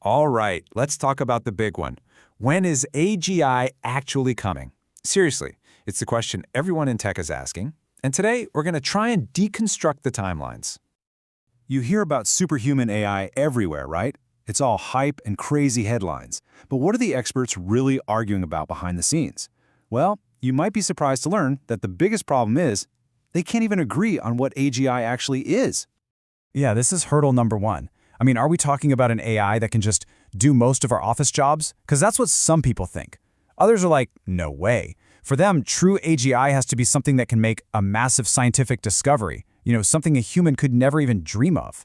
All right, let's talk about the big one. When is AGI actually coming? Seriously, it's the question everyone in tech is asking. And today, we're going to try and deconstruct the timelines. You hear about superhuman AI everywhere, right? It's all hype and crazy headlines. But what are the experts really arguing about behind the scenes? Well, you might be surprised to learn that the biggest problem is they can't even agree on what AGI actually is. Yeah, this is hurdle number one. I mean, are we talking about an AI that can just do most of our office jobs? Because that's what some people think. Others are like, no way. For them, true AGI has to be something that can make a massive scientific discovery, something a human could never even dream of.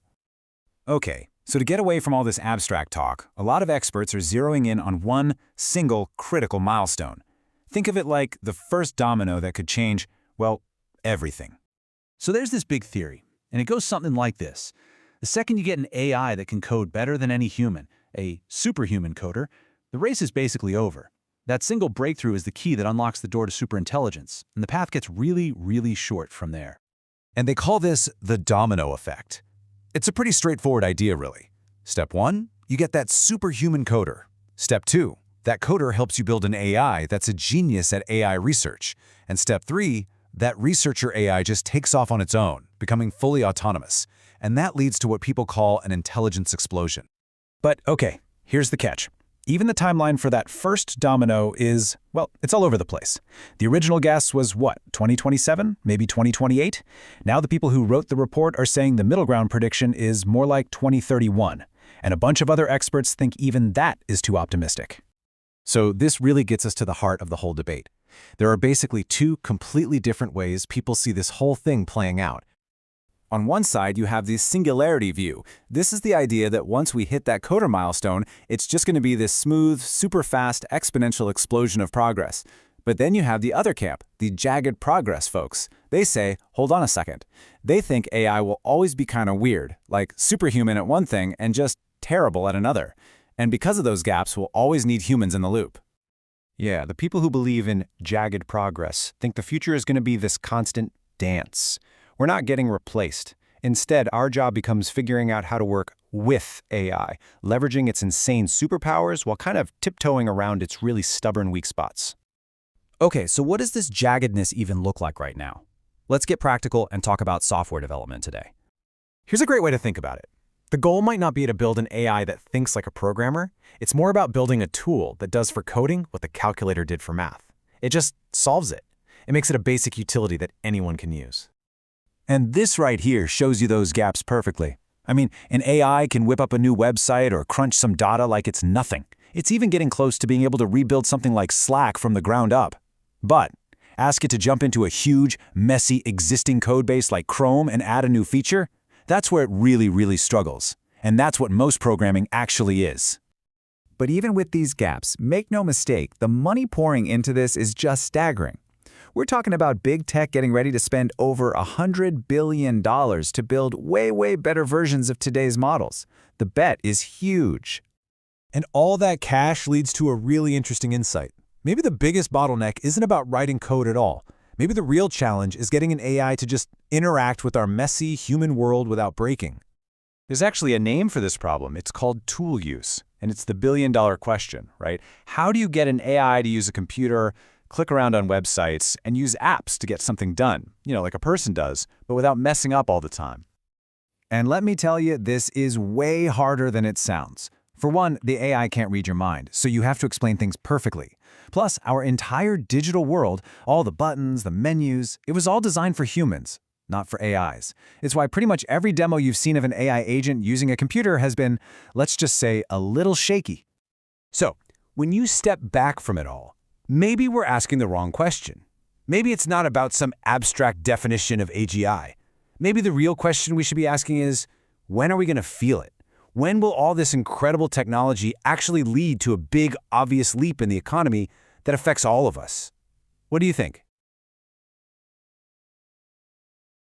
Okay, so to get away from all this abstract talk, a lot of experts are zeroing in on one single critical milestone. Think of it like the first domino that could change, well, everything. So there's this big theory, and it goes something like this. The second you get an AI that can code better than any human, a superhuman coder, the race is basically over. That single breakthrough is the key that unlocks the door to superintelligence, and the path gets really, really short from there. And they call this the domino effect. It's a pretty straightforward idea, really. Step 1, you get that superhuman coder. Step 2, that coder helps you build an AI that's a genius at AI research. And step 3, that researcher AI just takes off on its own, becoming fully autonomous. And that leads to what people call an intelligence explosion. But okay, here's the catch. Even the timeline for that first domino is, well, it's all over the place. The original guess was what, 2027, maybe 2028? Now the people who wrote the report are saying the middle ground prediction is more like 2031. And a bunch of other experts think even that is too optimistic. So this really gets us to the heart of the whole debate. There are basically two completely different ways people see this whole thing playing out. On one side, you have the singularity view. This is the idea that once we hit that coder milestone, it's just going to be this smooth, super fast, exponential explosion of progress. But then you have the other camp, the jagged progress folks. They say, hold on a second. They think AI will always be kind of weird, like superhuman at one thing and just terrible at another. And because of those gaps, we'll always need humans in the loop. Yeah, the people who believe in jagged progress think the future is going to be this constant dance. We're not getting replaced. Instead, our job becomes figuring out how to work with AI, leveraging its insane superpowers while kind of tiptoeing around its really stubborn weak spots. Okay, so what does this jaggedness even look like right now? Let's get practical and talk about software development today. Here's a great way to think about it. The goal might not be to build an AI that thinks like a programmer. It's more about building a tool that does for coding what the calculator did for math. It just solves it. It makes it a basic utility that anyone can use. And this right here shows you those gaps perfectly. I mean, an AI can whip up a new website or crunch some data like it's nothing. It's even getting close to being able to rebuild something like Slack from the ground up. But ask it to jump into a huge, messy, existing codebase like Chrome and add a new feature? That's where it really, really struggles. And that's what most programming actually is. But even with these gaps, make no mistake, the money pouring into this is just staggering. We're talking about big tech getting ready to spend over $100 billion to build way better versions of today's models. The bet is huge. And all that cash leads to a really interesting insight. Maybe the biggest bottleneck isn't about writing code at all. Maybe the real challenge is getting an AI to just interact with our messy human world without breaking. There's actually a name for this problem. It's called tool use. And it's the billion-dollar question, right? How do you get an AI to use a computer, click around on websites, and use apps to get something done, like a person does, but without messing up all the time? And let me tell you, this is way harder than it sounds. For one, the AI can't read your mind, so you have to explain things perfectly. Plus, our entire digital world, all the buttons, the menus, it was all designed for humans, not for AIs. It's why pretty much every demo you've seen of an AI agent using a computer has been, let's just say, a little shaky. So, when you step back from it all, maybe we're asking the wrong question. Maybe it's not about some abstract definition of AGI. Maybe the real question we should be asking is, when are we going to feel it? When will all this incredible technology actually lead to a big, obvious leap in the economy that affects all of us? What do you think?